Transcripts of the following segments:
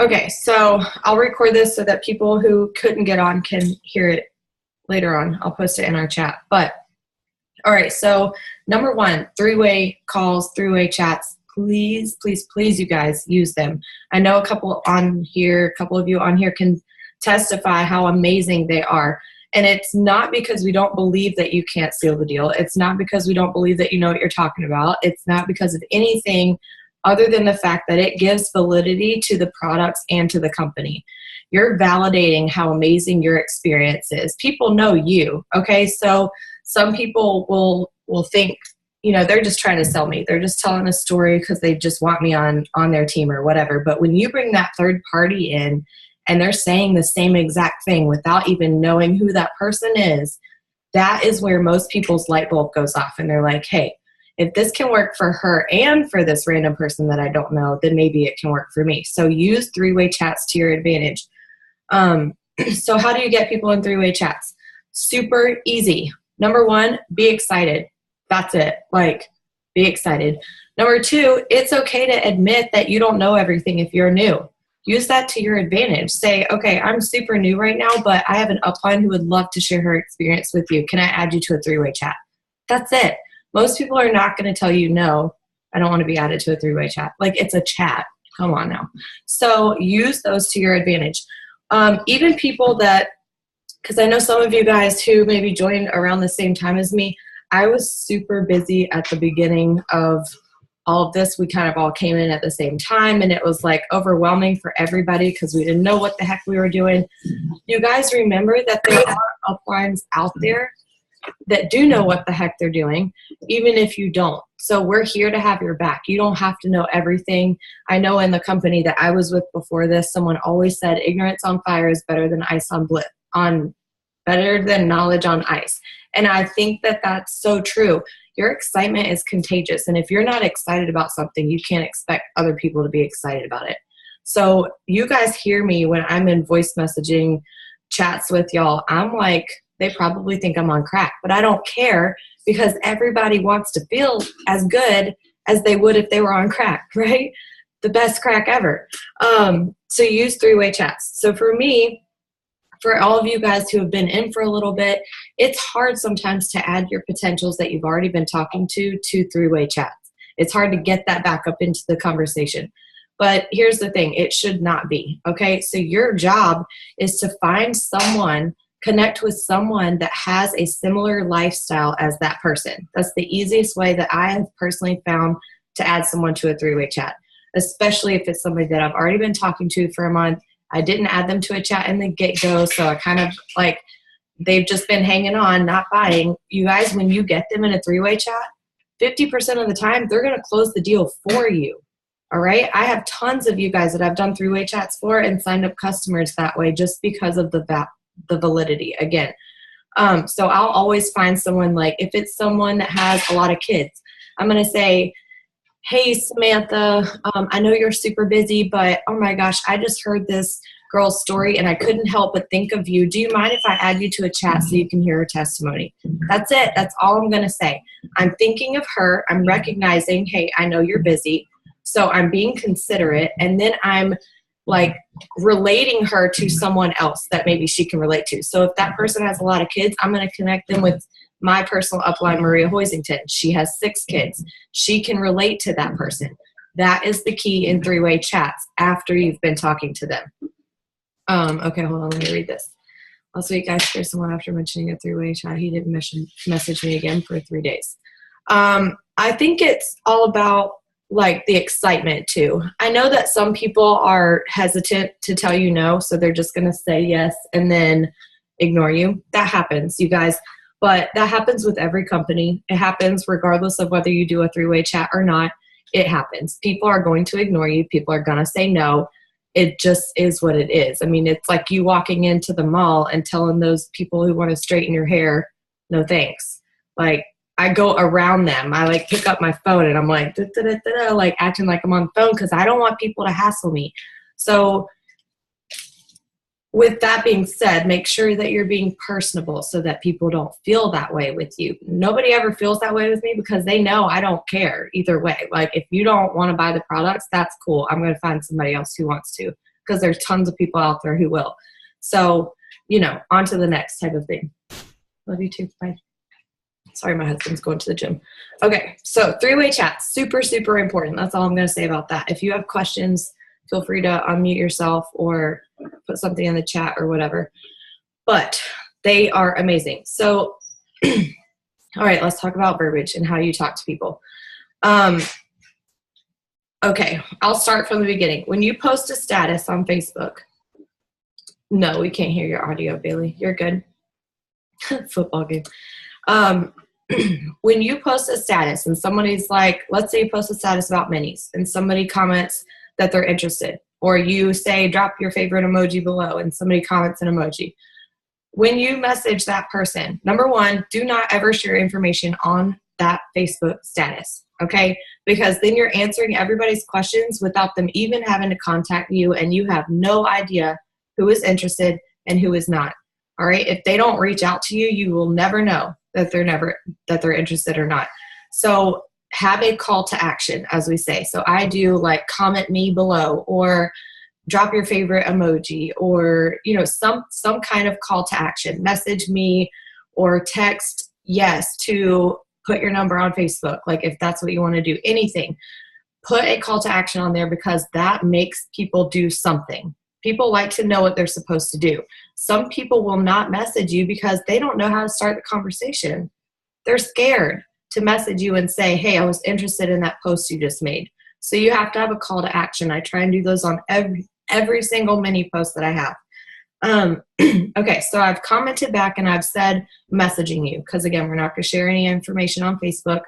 Okay, so I'll record this so that people who couldn't get on can hear it later on. I'll post it in our chat. But all right, so number one, three-way calls, three-way chats. Please, please, please, you guys, use them. I know a couple of you on here can testify how amazing they are. And it's not because we don't believe that you can't seal the deal. It's not because we don't believe that you know what you're talking about. It's not because of anything other than the fact that it gives validity to the products and to the company. You're validating how amazing your experience is. People know you, okay? So some people will think, they're just trying to sell me. They're just telling a story because they just want me on their team or whatever. But when you bring that third party in and they're saying the same exact thing without even knowing who that person is, that is where most people's light bulb goes off. And they're like, hey, if this can work for her and for this random person that I don't know, then maybe it can work for me. So use three-way chats to your advantage. So how do you get people in three-way chats? Super easy. Number one, be excited. That's it. Be excited. Number two, it's okay to admit that you don't know everything if you're new. Use that to your advantage. Say, okay, I'm super new right now, but I have an upline who would love to share her experience with you. Can I add you to a three-way chat? That's it. Most people are not going to tell you, no, I don't want to be added to a three-way chat. It's a chat. Come on now. So use those to your advantage. Even people that, because I know some of you guys who maybe joined around the same time as me, I was super busy at the beginning of all of this. We kind of all came in at the same time, and it was overwhelming for everybody because we didn't know what the heck we were doing. You guys remember that there are uplines out there that do know what the heck they're doing, even if you don't. So we're here to have your back. You don't have to know everything. I know in the company that I was with before this, someone always said ignorance on fire is better than better than knowledge on ice. And I think that that's so true. Your excitement is contagious. And if you're not excited about something, you can't expect other people to be excited about it. So you guys hear me when I'm in voice messaging chats with y'all. I'm like, they probably think I'm on crack, but I don't care because everybody wants to feel as good as they would if they were on crack, right? The best crack ever. So use three-way chats. So for me, for all of you guys who have been in for a little bit, it's hard sometimes to add your potentials that you've already been talking to three-way chats. It's hard to get that back up into the conversation. But here's the thing, it should not be, okay? So your job is to find someone, connect with someone that has a similar lifestyle as that person. That's the easiest way that I have personally found to add someone to a three-way chat, especially if it's somebody that I've already been talking to for a month. I didn't add them to a chat in the get-go, so I kind of they've just been hanging on, not buying. You guys, when you get them in a three-way chat, 50% of the time, they're going to close the deal for you. All right? I have tons of you guys that I've done three-way chats for and signed up customers that way just because of the validity, again. So I'll always find someone, if it's someone that has a lot of kids, I'm going to say, hey, Samantha, I know you're super busy, but oh my gosh, I just heard this girl's story and I couldn't help but think of you. Do you mind if I add you to a chat so you can hear her testimony? That's it. That's all I'm going to say. I'm thinking of her. I'm recognizing, hey, I know you're busy. So I'm being considerate. And then I'm relating her to someone else that maybe she can relate to. So if that person has a lot of kids, I'm going to connect them with my personal upline, Maria Hoisington. She has 6 kids. She can relate to that person. That is the key in three-way chats after you've been talking to them. Okay, hold on. Let me read this. Last week, I scared someone after mentioning a three-way chat. He didn't message me again for 3 days. I think it's all about the excitement too. I know that some people are hesitant to tell you no, so they're just going to say yes and then ignore you. That happens, you guys. But that happens with every company. It happens regardless of whether you do a three-way chat or not. It happens. People are going to ignore you. People are going to say no. It just is what it is. I mean, it's like you walking into the mall and telling those people who want to straighten your hair, no thanks. I go around them. I pick up my phone and I'm acting like I'm on the phone because I don't want people to hassle me. So with that being said, make sure that you're being personable so that people don't feel that way with you. Nobody ever feels that way with me because they know I don't care either way. If you don't want to buy the products, that's cool. I'm going to find somebody else who wants to. because there's tons of people out there who will. So, on to the next type of thing. Love you too. Bye. Sorry, my husband's going to the gym. Okay, so three-way chats, super, super important. That's all I'm going to say about that. If you have questions, feel free to unmute yourself or put something in the chat or whatever. But they are amazing. So, all right, let's talk about verbiage and how you talk to people. Okay, I'll start from the beginning. When you post a status on Facebook, no, we can't hear your audio, Bailey. You're good. Football game. When you post a status and somebody's like, let's say you post a status about minis and somebody comments that they're interested, or you say drop your favorite emoji below and somebody comments an emoji. When you message that person, number one, do not ever share information on that Facebook status, okay? Because then you're answering everybody's questions without them even having to contact you, and you have no idea who is interested and who is not. All right? If they don't reach out to you, you will never know that they're interested or not. So have a call to action, as we say. So I do like comment me below, or drop your favorite emoji, or some kind of call to action. Message me or text yes to put your number on Facebook, like if that's what you want to do. Anything. Put a call to action on there, because that makes people do something. People like to know what they're supposed to do. Some people will not message you because they don't know how to start the conversation. They're scared to message you and say, hey, I was interested in that post you just made. So you have to have a call to action. I try and do those on every single mini post that I have. Okay, so I've commented back and I've said messaging you, because again, we're not going to share any information on Facebook.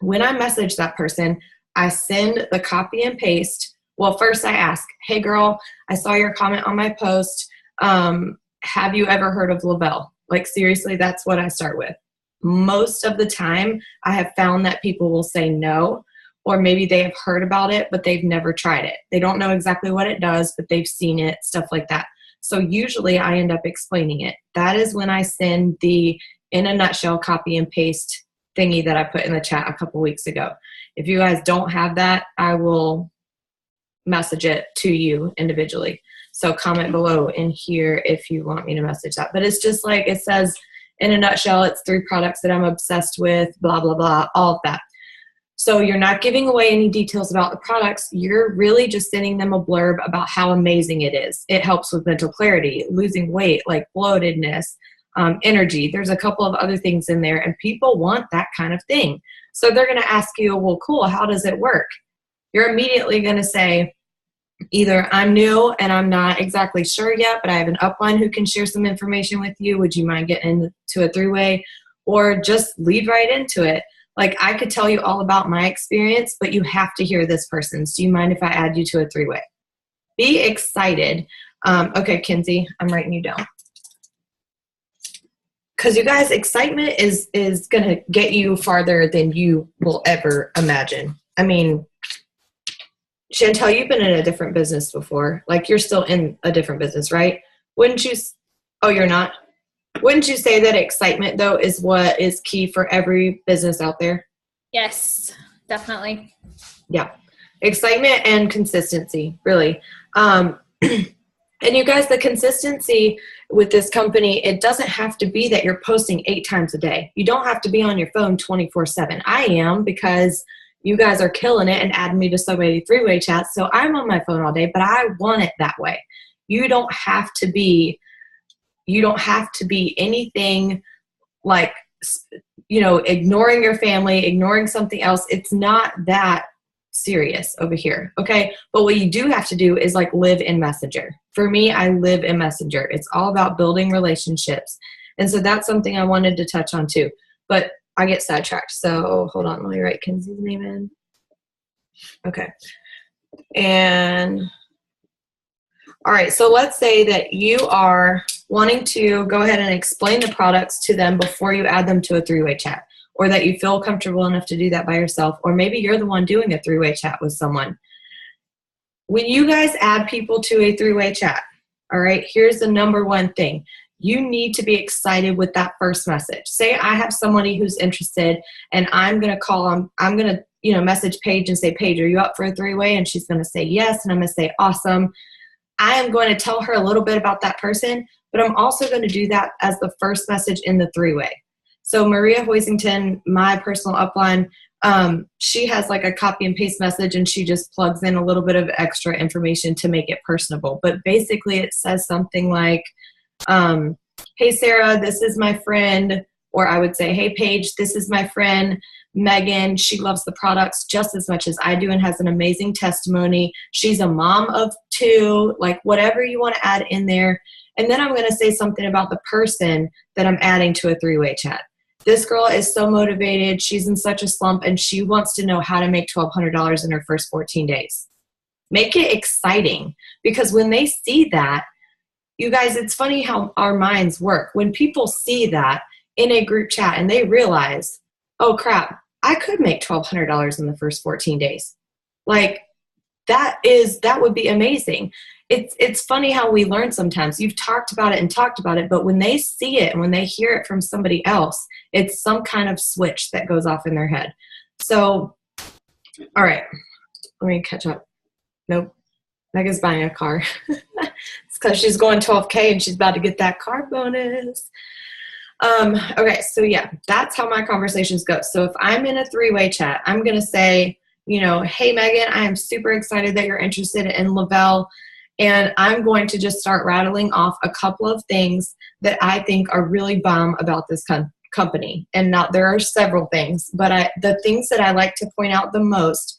When I message that person, I send the copy and paste. Well, first I ask, hey girl, I saw your comment on my post. Have you ever heard of Lavelle? Like seriously, that's what I start with. Most of the time, I have found that people will say no, or maybe they have heard about it, but they've never tried it. They don't know exactly what it does, but they've seen it, stuff like that. So usually I end up explaining it. That is when I send the in a nutshell copy and paste thingy that I put in the chat a couple weeks ago. If you guys don't have that, I will message it to you individually. So comment below in here if you want me to message that. But it's just like it says, in a nutshell, it's 3 products that I'm obsessed with, blah, blah, blah, all of that. So you're not giving away any details about the products. You're really just sending them a blurb about how amazing it is. It helps with mental clarity, losing weight, like bloatedness, energy. There's a couple of other things in there, and people want that kind of thing. So they're going to ask you, well, cool, how does it work? You're immediately going to say, either I'm new and I'm not exactly sure yet, but I have an upline who can share some information with you. Would you mind getting into a 3-way? Or just lead right into it. Like I could tell you all about my experience, but you have to hear this person's. Do you mind if I add you to a 3-way? Be excited. Okay, Kinsey, I'm writing you down. Because you guys, excitement is going to get you farther than you will ever imagine. I mean, Chantel, you've been in a different business before. Like you're still in a different business, right? Wouldn't you? Oh, you're not? Wouldn't you say that excitement, though, is what is key for every business out there? Yes, definitely. Yeah. Excitement and consistency, really. And you guys, the consistency with this company, it doesn't have to be that you're posting 8 times a day. You don't have to be on your phone 24/7. I am, because you guys are killing it and adding me to so many 3-way chats. So I'm on my phone all day, but I want it that way. You don't have to be anything like, ignoring your family, ignoring something else. It's not that serious over here. Okay. But what you do have to do is like live in Messenger. For me, I live in Messenger. It's all about building relationships. And so that's something I wanted to touch on too, but I get sidetracked. So hold on, let me write Kinsey's name in. Okay. And all right, so let's say that you are wanting to go ahead and explain the products to them before you add them to a 3-way chat, or that you feel comfortable enough to do that by yourself, or maybe you're the one doing a 3-way chat with someone. When you guys add people to a 3-way chat, all right, here's the number one thing. You need to be excited with that first message. Say I have somebody who's interested and I'm going to call them. I'm going to, message Paige and say, Paige, are you up for a 3-way? And she's going to say yes. And I'm going to say, awesome. I am going to tell her a little bit about that person, but I'm also going to do that as the first message in the three-way. So Maria Hoisington, my personal upline, she has like a copy and paste message, and she just plugs in a little bit of extra information to make it personable. But basically it says something like, hey, Sarah, this is my friend. Or I would say, hey, Paige, this is my friend, Megan. She loves the products just as much as I do and has an amazing testimony. She's a mom of 2, like whatever you want to add in there. And then I'm going to say something about the person that I'm adding to a three-way chat. This girl is so motivated. She's in such a slump, and she wants to know how to make $1,200 in her first 14 days. Make it exciting, because when they see that, you guys, it's funny how our minds work. When people see that in a group chat and they realize, oh crap, I could make $1,200 in the first 14 days. Like that would be amazing. It's funny how we learn sometimes. You've talked about it, but when they see it and when they hear it from somebody else, it's some kind of switch that goes off in their head. So, all right, let me catch up. Nope. Megan's buying a car. It's because she's going 12K and she's about to get that car bonus. Okay, so yeah, that's how my conversations go. So if I'm in a three-way chat, I'm going to say, hey, Megan, I am super excited that you're interested in Lavelle. And I'm going to just start rattling off a couple of things that I think are really bomb about this company. And now there are several things, but the things that I like to point out the most,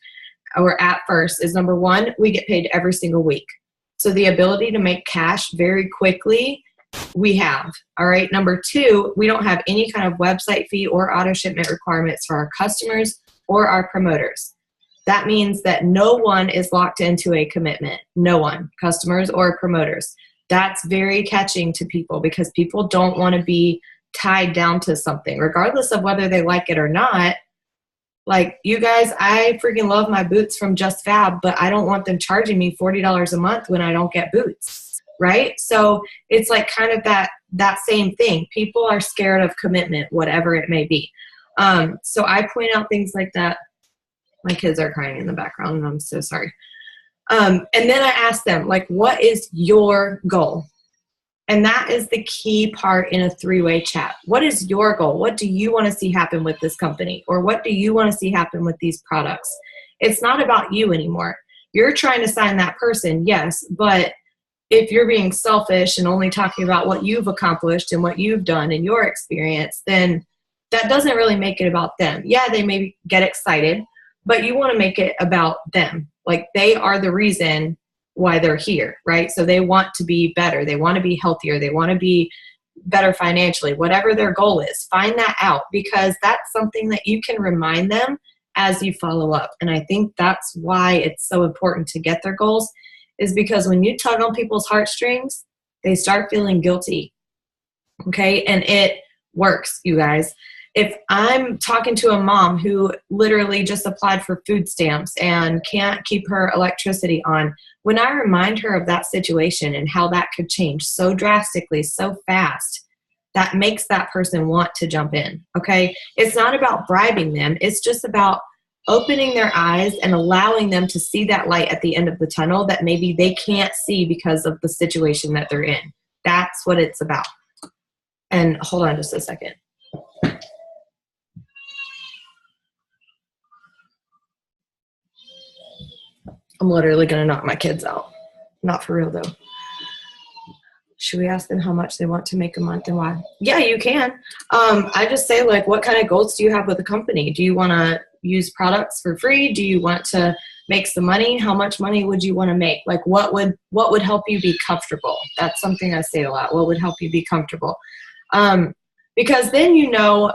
or at first, is number 1, we get paid every single week. So the ability to make cash very quickly, we have. All right. Number 2, we don't have any kind of website fee or auto shipment requirements for our customers or our promoters. That means that no one is locked into a commitment. No one, customers or promoters. That's very catching to people, because people don't want to be tied down to something, regardless of whether they like it or not. Like, you guys, I freaking love my boots from Just Fab, but I don't want them charging me $40 a month when I don't get boots, right? So it's like kind of that same thing. People are scared of commitment, whatever it may be. So I point out things like that. My kids are crying in the background, and I'm so sorry. And then I ask them, like, what is your goal? And that is the key part in a three-way chat. What is your goal? What do you want to see happen with this company? Or what do you want to see happen with these products? It's not about you anymore. You're trying to sign that person, yes, but if you're being selfish and only talking about what you've accomplished and what you've done in your experience, then that doesn't really make it about them. Yeah, they may get excited, but you want to make it about them. Like, they are the reason why they're here, right? So they want to be better. They want to be healthier. They want to be better financially, whatever their goal is. Find that out, because that's something that you can remind them as you follow up. And I think that's why it's so important to get their goals, is because when you tug on people's heartstrings, they start feeling guilty. Okay. And it works, you guys. If I'm talking to a mom who literally just applied for food stamps and can't keep her electricity on, when I remind her of that situation and how that could change so drastically, so fast, that makes that person want to jump in, okay? It's not about bribing them. It's just about opening their eyes and allowing them to see that light at the end of the tunnel that maybe they can't see because of the situation that they're in. That's what it's about. And hold on just a second. I'm literally going to knock my kids out. Not for real, though. Should we ask them how much they want to make a month and why? Yeah, you can. I just say, like, what kind of goals do you have with the company? Do you want to use products for free? Do you want to make some money? How much money would you want to make? Like, what would help you be comfortable? That's something I say a lot. What would help you be comfortable? Because then you know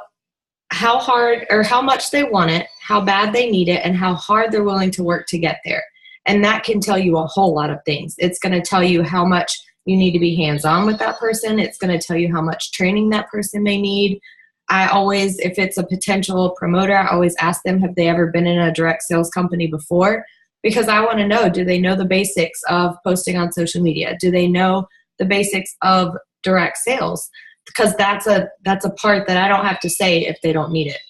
how hard or how much they want it, how bad they need it, and how hard they're willing to work to get there. And that can tell you a whole lot of things. It's going to tell you how much you need to be hands-on with that person. It's going to tell you how much training that person may need. I always, if it's a potential promoter, I always ask them, have they ever been in a direct sales company before? Because I want to know, do they know the basics of posting on social media? Do they know the basics of direct sales? Because that's a part that I don't have to say if they don't need it.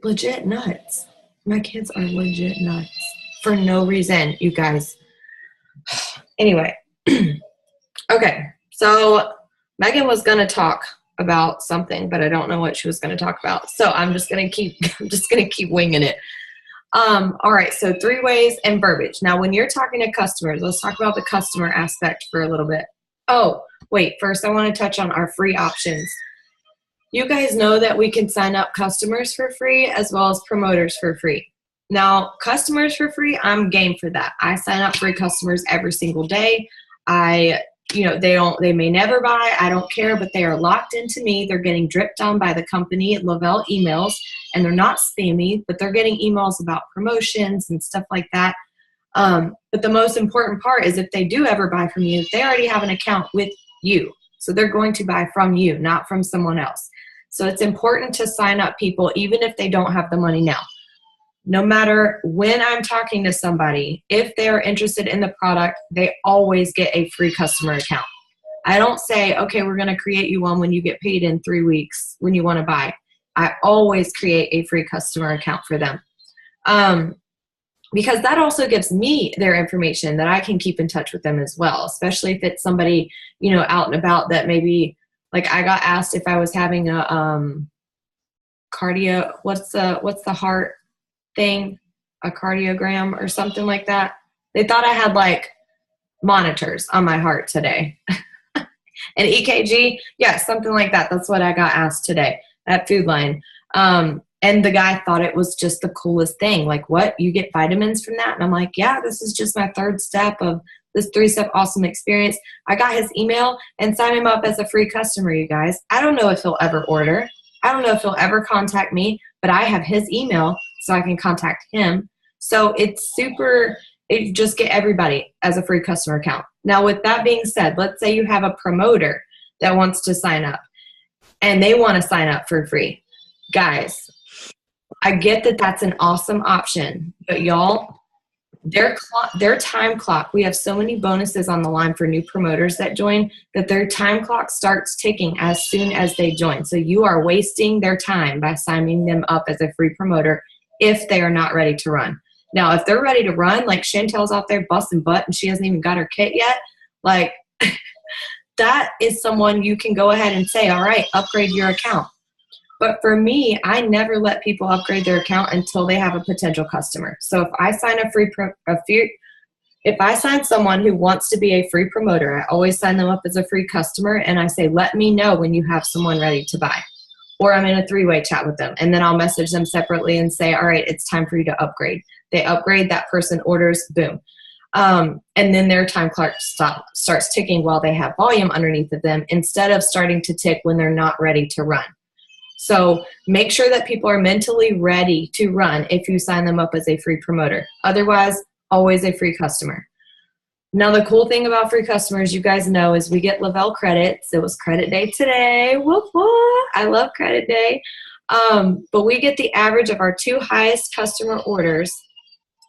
Legit nuts. My kids are legit nuts. for no reason, you guys. Anyway, okay, so Megan was going to talk about something, but I don't know what she was going to talk about. So I'm just going to keep winging it. All right, so 3 ways and verbiage. Now, when you're talking to customers, let's talk about the customer aspect for a little bit. Oh, wait, first I want to touch on our free options. You guys know that we can sign up customers for free as well as promoters for free. Now, customers for free, I'm game for that. I sign up free customers every single day. They may never buy, I don't care, but they are locked into me. They're getting dripped on by the company at Lavelle emails, and they're not spammy, but they're getting emails about promotions and stuff like that. But the most important part is if they do ever buy from you, they already have an account with you. So they're going to buy from you, not from someone else. So it's important to sign up people, even if they don't have the money now. No matter when I'm talking to somebody, if they are interested in the product, they always get a free customer account. I don't say, okay, we're going to create you one when you get paid in 3 weeks when you want to buy. I always create a free customer account for them. Because that also gives me their information that I can keep in touch with them as well, especially if it's somebody, out and about that maybe, like I got asked if I was having a cardio, what's the heart thing, a cardiogram or something like that. They thought I had like monitors on my heart today. An EKG, yeah, something like that. That's what I got asked today at Food Line. And the guy thought it was just the coolest thing. Like, what? You get vitamins from that? And I'm like, yeah, this is just my 3rd step of this 3-step awesome experience. I got his email and signed him up as a free customer, you guys. I don't know if he'll ever order. I don't know if he'll ever contact me, but I have his email so I can contact him. So it just get everybody as a free customer account. Now, with that being said, let's say you have a promoter that wants to sign up and they want to sign up for free. Guys, I get that that's an awesome option, but y'all, their time clock, we have so many bonuses on the line for new promoters that join that their time clock starts ticking as soon as they join. So you are wasting their time by signing them up as a free promoter if they are not ready to run. Now, if they're ready to run, like Chantel's out there busting butt and she hasn't even got her kit yet, like that is someone you can go ahead and say, all right, upgrade your account. But for me, I never let people upgrade their account until they have a potential customer. So if I sign if I sign someone who wants to be a free promoter, I always sign them up as a free customer and I say, let me know when you have someone ready to buy. Or I'm in a 3-way chat with them. And then I'll message them separately and say, all right, it's time for you to upgrade. They upgrade, that person orders, boom. And then their time clock starts ticking while they have volume underneath of them instead of starting to tick when they're not ready to run. So make sure that people are mentally ready to run if you sign them up as a free promoter. Otherwise, always a free customer. Now, the cool thing about free customers, you guys know, is we get Lavelle credits. It was credit day today. Whoop, whoop. I love credit day. But we get the average of our 2 highest customer orders.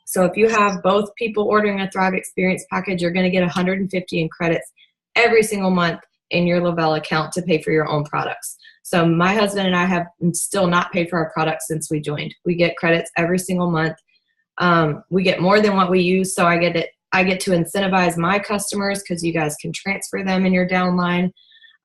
So if you have both people ordering a Thrive Experience package, you're going to get 150 in credits every single month in your Lavelle account to pay for your own products. So my husband and I have still not paid for our products since we joined. We get credits every single month. We get more than what we use, so I get to incentivize my customers because you guys can transfer them in your downline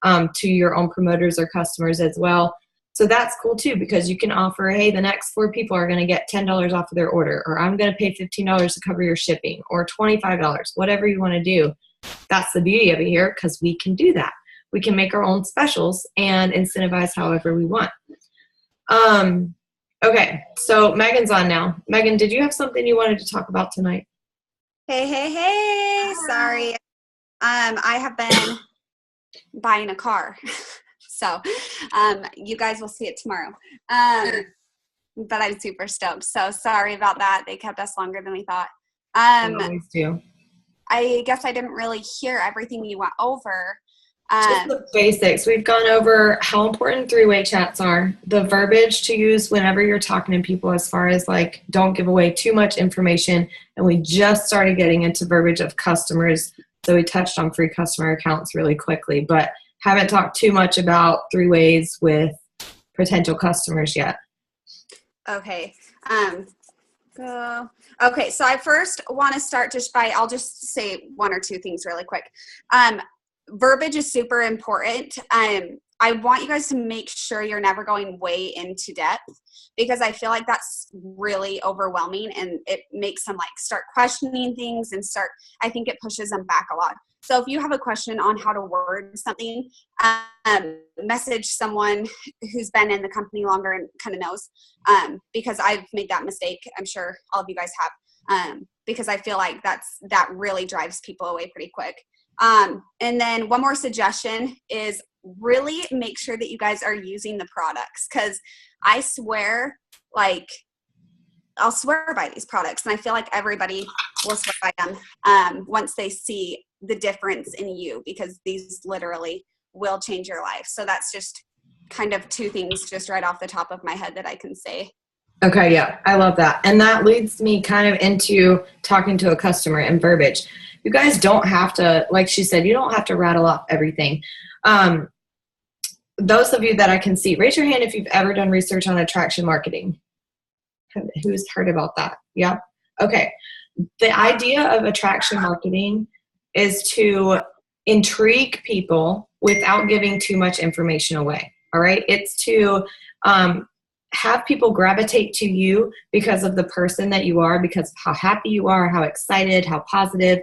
to your own promoters or customers as well. So that's cool too, because you can offer, hey, the next 4 people are going to get $10 off of their order, or I'm going to pay $15 to cover your shipping, or $25, whatever you want to do. That's the beauty of it here, because we can do that. We can make our own specials and incentivize however we want. Okay, so Megan's on now. Megan, did you have something you wanted to talk about tonight? Hey, sorry. I have been buying a car. So you guys will see it tomorrow. But I'm super stoked. So sorry about that. They kept us longer than we thought. I always do. I guess I didn't really hear everything you went over. Just the basics. We've gone over how important 3-way chats are, the verbiage to use whenever you're talking to people as far as like don't give away too much information. And we just started getting into verbiage of customers. So we touched on free customer accounts really quickly, but haven't talked too much about 3-ways with potential customers yet. Okay. Go. Okay, so I first want to start I'll just say one or two things really quick. Verbiage is super important. I want you guys to make sure you're never going way into depth, because I feel like that's really overwhelming and it makes them like start questioning things and I think it pushes them back a lot. So if you have a question on how to word something, message someone who's been in the company longer and kind of knows, because I've made that mistake. I'm sure all of you guys have, because I feel like that really drives people away pretty quick. And then one more suggestion is really make sure that you guys are using the products, because I swear, like, I'll swear by these products, and I feel like everybody will swear by them once they see the difference in you, because these literally will change your life. So that's just kind of two things just right off the top of my head that I can say. Okay, yeah, I love that. And that leads me kind of into talking to a customer and verbiage. You guys don't have to, like she said, you don't have to rattle off everything. Those of you that I can see, raise your hand if you've ever done research on attraction marketing. Who's heard about that? Yep. Okay. The idea of attraction marketing is to intrigue people without giving too much information away. All right. It's to have people gravitate to you because of the person that you are, because of how happy you are, how excited, how positive,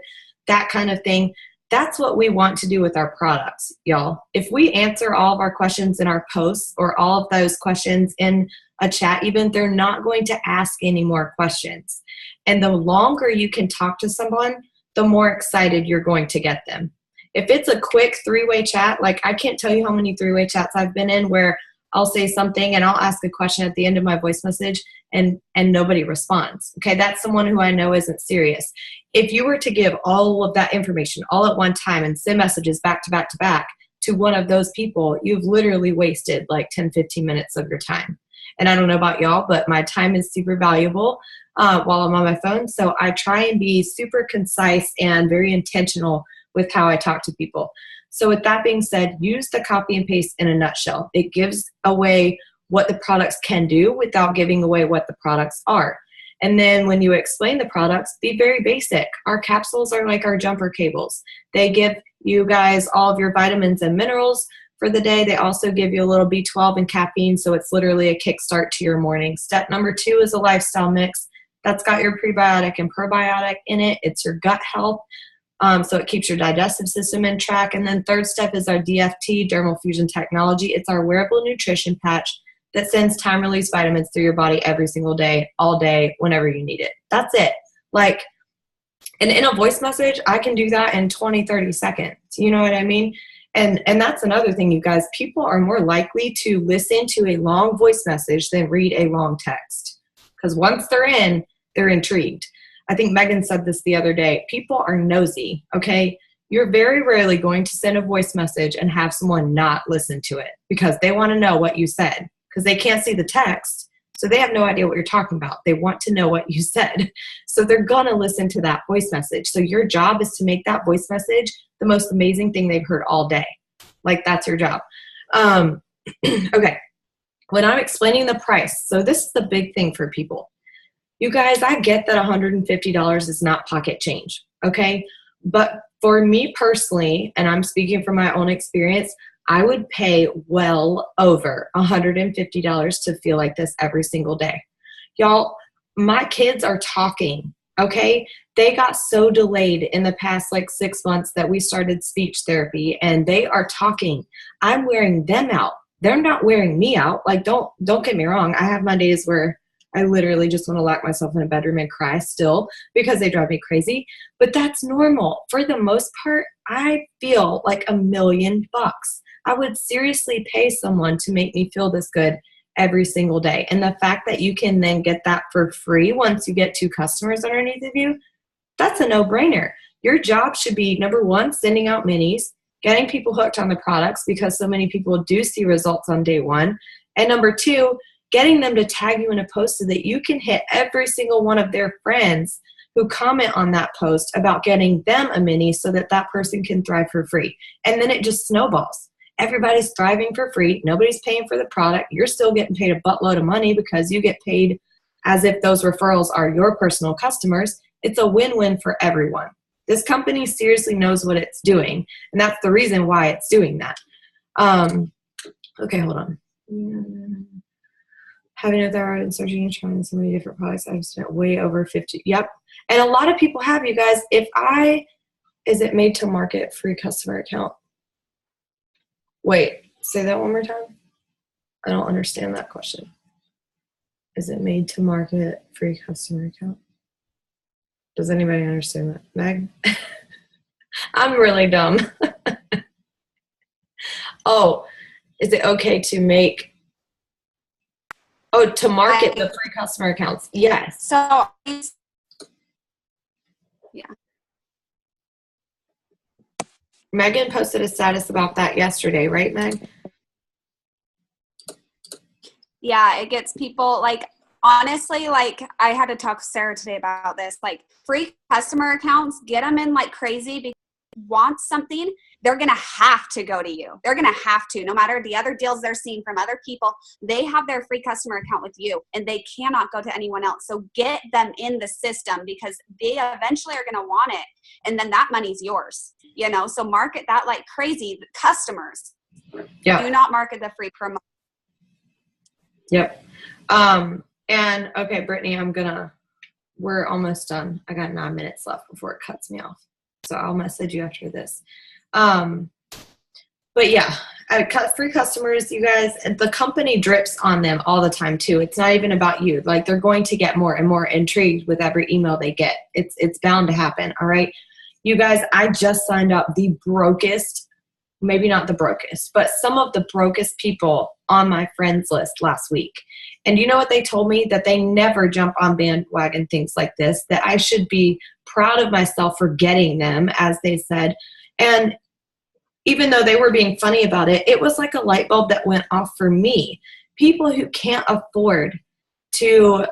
that kind of thing. That's what we want to do with our products, y'all. If we answer all of our questions in our posts or all of those questions in a chat even, they're not going to ask any more questions. And the longer you can talk to someone, the more excited you're going to get them. If it's a quick three-way chat, like I can't tell you how many three-way chats I've been in where I'll say something and I'll ask a question at the end of my voice message and nobody responds. Okay, that's someone who I know isn't serious. If you were to give all of that information all at one time and send messages back to back to back to one of those people, you've literally wasted like 10, 15 minutes of your time. And I don't know about y'all, but my time is super valuable while I'm on my phone. So I try and be super concise and very intentional with how I talk to people. So with that being said, use the copy and paste in a nutshell. It gives away what the products can do without giving away what the products are. And then when you explain the products, be very basic. Our capsules are like our jumper cables. They give you guys all of your vitamins and minerals for the day. They also give you a little B12 and caffeine, so it's literally a kickstart to your morning. Step number 2 is a lifestyle mix. That's got your prebiotic and probiotic in it. It's your gut health. So it keeps your digestive system in track. And then third step is our DFT, dermal fusion technology. It's our wearable nutrition patch that sends time-release vitamins through your body every single day, all day, whenever you need it. That's it. Like, and in a voice message, I can do that in 20, 30 seconds. You know what I mean? And that's another thing, you guys. People are more likely to listen to a long voice message than read a long text. Because once they're in, they're intrigued. I think Megan said this the other day. People are nosy, okay? You're very rarely going to send a voice message and have someone not listen to it because they want to know what you said, because they can't see the text. So they have no idea what you're talking about. They want to know what you said. So they're going to listen to that voice message. So your job is to make that voice message the most amazing thing they've heard all day. Like, that's your job. Okay. When I'm explaining the price, so this is the big thing for people. You guys, I get that $150 is not pocket change, okay? But for me personally, and I'm speaking from my own experience, I would pay well over $150 to feel like this every single day. Y'all, my kids are talking, okay? They got so delayed in the past like 6 months that we started speech therapy, and they are talking. I'm wearing them out. They're not wearing me out. Like, don't get me wrong. I have my days where I literally just want to lock myself in a bedroom and cry still because they drive me crazy. But that's normal. For the most part, I feel like $1 million. I would seriously pay someone to make me feel this good every single day. And the fact that you can then get that for free once you get 2 customers underneath of you, that's a no-brainer. Your job should be, number 1, sending out minis, getting people hooked on the products because so many people do see results on day 1. And number 2, getting them to tag you in a post so that you can hit every single one of their friends who comment on that post about getting them a mini so that that person can thrive for free. And then it just snowballs. Everybody's thriving for free. Nobody's paying for the product. You're still getting paid a buttload of money because you get paid as if those referrals are your personal customers. It's a win-win for everyone. This company seriously knows what it's doing, and that's the reason why it's doing that. Okay, hold on. Having a thyroid and searching and trying so many different products, I've spent way over 50. Yep. And a lot of people have, you guys. Is it made to market free customer account? Wait, say that one more time. I don't understand that question. Is it made to market free customer account? Does anybody understand that? Meg? I'm really dumb. Oh, is it okay to market the free customer accounts? Yes. So, yeah. Megan posted a status about that yesterday, right, Meg? Yeah, it gets people, like, honestly, like, I had to talk to Sarah today about this. Like, free customer accounts, get them in like crazy because they want something, they're going to have to go to you. They're going to have to, no matter the other deals they're seeing from other people, they have their free customer account with you and they cannot go to anyone else. So get them in the system because they eventually are going to want it. And then that money's yours, you know? So market that like crazy. Customers, do not market the free promo. Yep. And okay, Brittany, we're almost done. I got 9 minutes left before it cuts me off. So I'll message you after this. But yeah, free customers, you guys, the company drips on them all the time too. It's not even about you. Like they're going to get more and more intrigued with every email they get. It's bound to happen. All right. You guys, I just signed up the brokest, maybe not the brokest, but some of the brokest people on my friends list last week. And you know what they told me? That they never jump on bandwagon things like this, that I should be proud of myself for getting them, as they said. And even though they were being funny about it, it was like a light bulb that went off for me. People who can't afford to,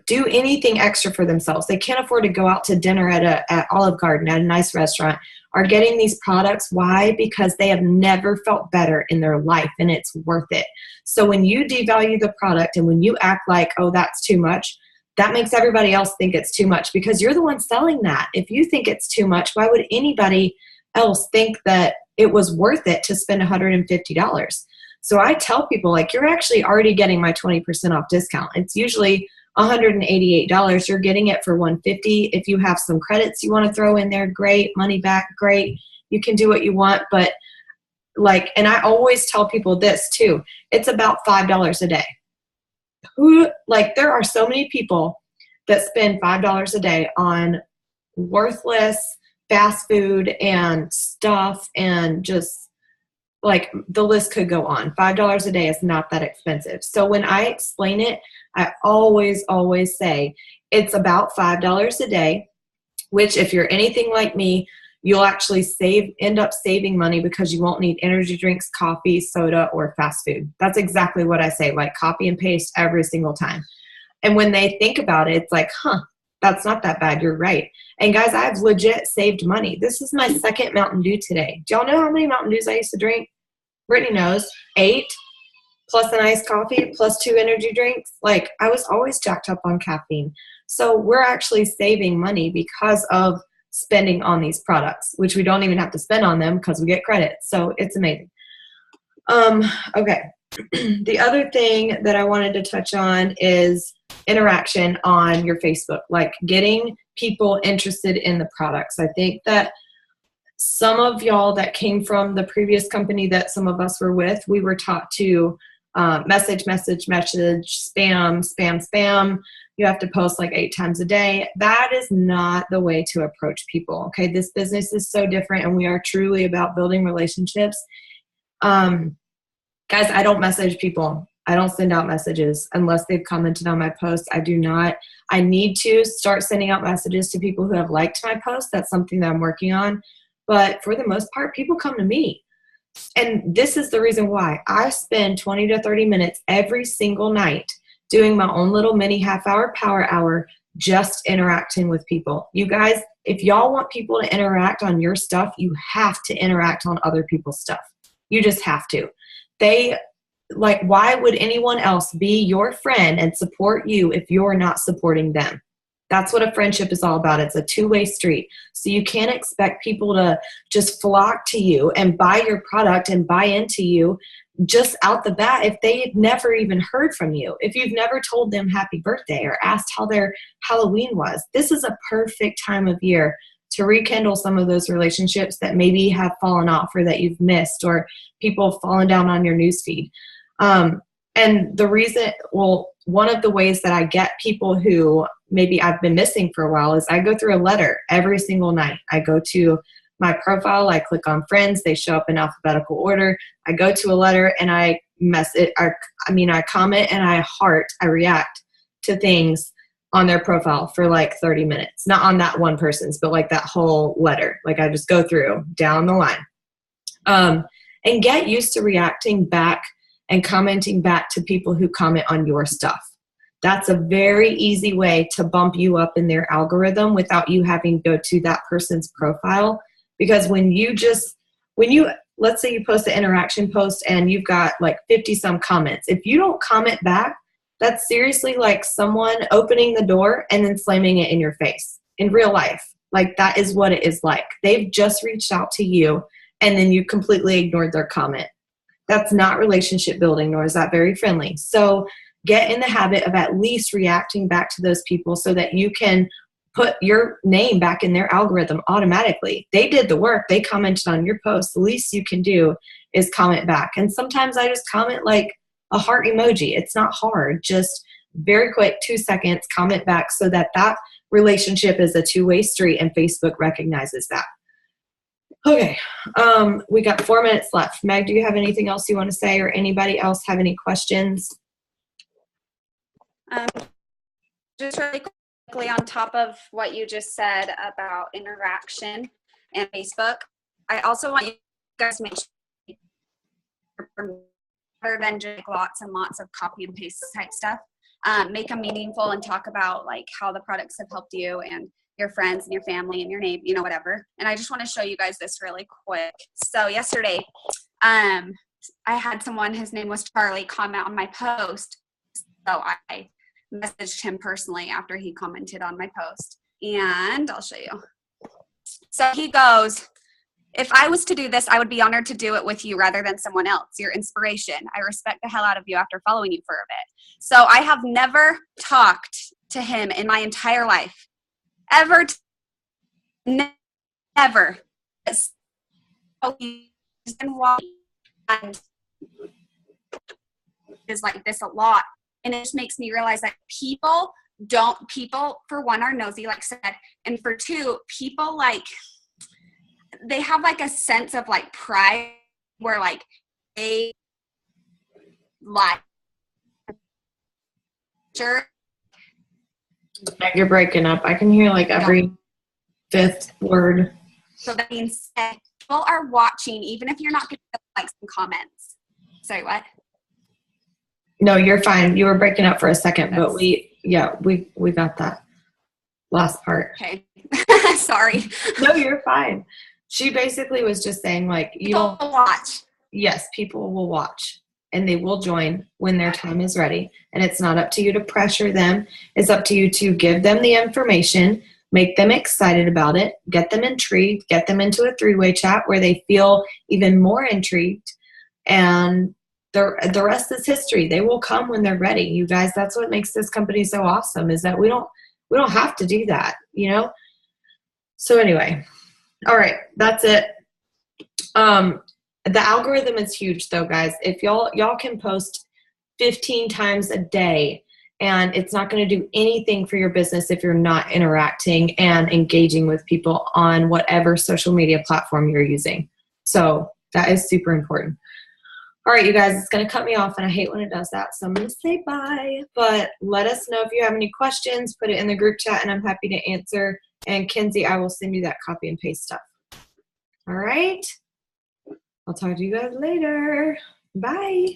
do anything extra for themselves. They can't afford to go out to dinner at Olive Garden, at a nice restaurant, are getting these products. Why? Because they have never felt better in their life and it's worth it. So when you devalue the product and when you act like, oh, that's too much, that makes everybody else think it's too much because you're the one selling that. If you think it's too much, why would anybody else think that it was worth it to spend $150? So I tell people, like, you're actually already getting my 20% off discount. It's usually $188. You're getting it for $150. If you have some credits you want to throw in there, great. Money back, great. You can do what you want. But and I always tell people this too, it's about $5 a day. There are so many people that spend $5 a day on worthless fast food and stuff, and just the list could go on. $5 a day is not that expensive. So when I explain it, I always say it's about $5 a day, which if you're anything like me, you'll actually end up saving money because you won't need energy drinks, coffee, soda, or fast food. That's exactly what I say, like copy and paste every single time. And when they think about it, it's like, that's not that bad. You're right. And guys, I've legit saved money. This is my second Mountain Dew today. Do y'all know how many Mountain Dews I used to drink? Brittany knows. 8, plus an iced coffee, plus 2 energy drinks. I was always jacked up on caffeine. So we're actually saving money because of spending on these products, which we don't even have to spend on them because we get credit. So it's amazing. Okay. The other thing that I wanted to touch on is interaction on your Facebook, getting people interested in the products. I think that some of y'all that came from the previous company that some of us were with, we were taught to message, spam. You have to post 8 times a day. That is not the way to approach people. Okay. This business is so different and we are truly about building relationships. Guys, I don't message people. I don't send out messages unless they've commented on my post. I do not. I need to start sending out messages to people who have liked my post. That's something that I'm working on. But for the most part, people come to me. And this is the reason why I spend 20 to 30 minutes every single night doing my own little mini half-hour power hour, just interacting with people. You guys, if y'all want people to interact on your stuff, you have to interact on other people's stuff. You just have to. like, why would anyone else be your friend and support you if you're not supporting them? That's what a friendship is all about. It's a two-way street. So you can't expect people to just flock to you and buy your product and buy into you just out the bat if they had never even heard from you. If you've never told them happy birthday or asked how their Halloween was, this is a perfect time of year to rekindle some of those relationships that maybe have fallen off or that you've missed, or people have fallen down on your newsfeed. And the reason, well, one of the ways that I get people who maybe I've been missing for a while is I go through a letter every single night. I go to my profile, I click on friends, they show up in alphabetical order. I go to a letter and I comment and I react to things on their profile for like 30 minutes. Not on that one person's, but like that whole letter. Like I just go through down the line. And get used to reacting back and commenting back to people who comment on your stuff. That's a very easy way to bump you up in their algorithm without you having to go to that person's profile. Because let's say you post an interaction post and you've got like 50 some comments. If you don't comment back, that's seriously like someone opening the door and then slamming it in your face in real life. Like that is what it is like. They've just reached out to you and then you completely ignored their comment. That's not relationship building, nor is that very friendly. So get in the habit of at least reacting back to those people so that you can put your name back in their algorithm automatically. They did the work. They commented on your post. The least you can do is comment back. And sometimes I just comment like a heart emoji. It's not hard. Just very quick, 2 seconds, comment back so that that relationship is a two-way street and Facebook recognizes that. Okay, we got 4 minutes left. Meg, do you have anything else you want to say, or anybody else have any questions? Just really quickly on top of what you just said about interaction and Facebook, I also want you guys to make sure, rather than just lots and lots of copy and paste type stuff, make them meaningful and talk about like how the products have helped you and your friends and your family and your name, whatever. And I just want to show you guys this really quick. So yesterday, I had someone, his name was Charlie, comment on my post. So I messaged him personally after he commented on my post. And I'll show you. So he goes, "If I was to do this, I would be honored to do it with you rather than someone else. Your inspiration. I respect the hell out of you after following you for a bit." So I have never talked to him in my entire life. Ever. Never. So he's been walking and is like this a lot. And it just makes me realize that people, for one, are nosy, like I said. And for two, people they have like a sense of like pride where like they like, sure. You're breaking up. I can hear like every fifth word. So that being said, people are watching, even if you're not going to like some comments. Sorry, what? No, you're fine. You were breaking up for a second, but we got that last part. Okay. Sorry. No, you're fine. She basically was just saying like, people will watch. Yes, people will watch and they will join when their time is ready. And it's not up to you to pressure them. It's up to you to give them the information, make them excited about it, get them intrigued, get them into a 3-way chat where they feel even more intrigued. And the rest is history. They will come when they're ready. You guys, that's what makes this company so awesome, is that we don't have to do that, So anyway, all right, that's it. The algorithm is huge though, guys. If y'all can post 15 times a day and it's not going to do anything for your business if you're not interacting and engaging with people on whatever social media platform you're using. So that is super important. All right, you guys, it's going to cut me off, and I hate when it does that, so I'm going to say bye. But let us know if you have any questions. Put it in the group chat, and I'm happy to answer. And Kenzie, I will send you that copy and paste stuff. All right? I'll talk to you guys later. Bye.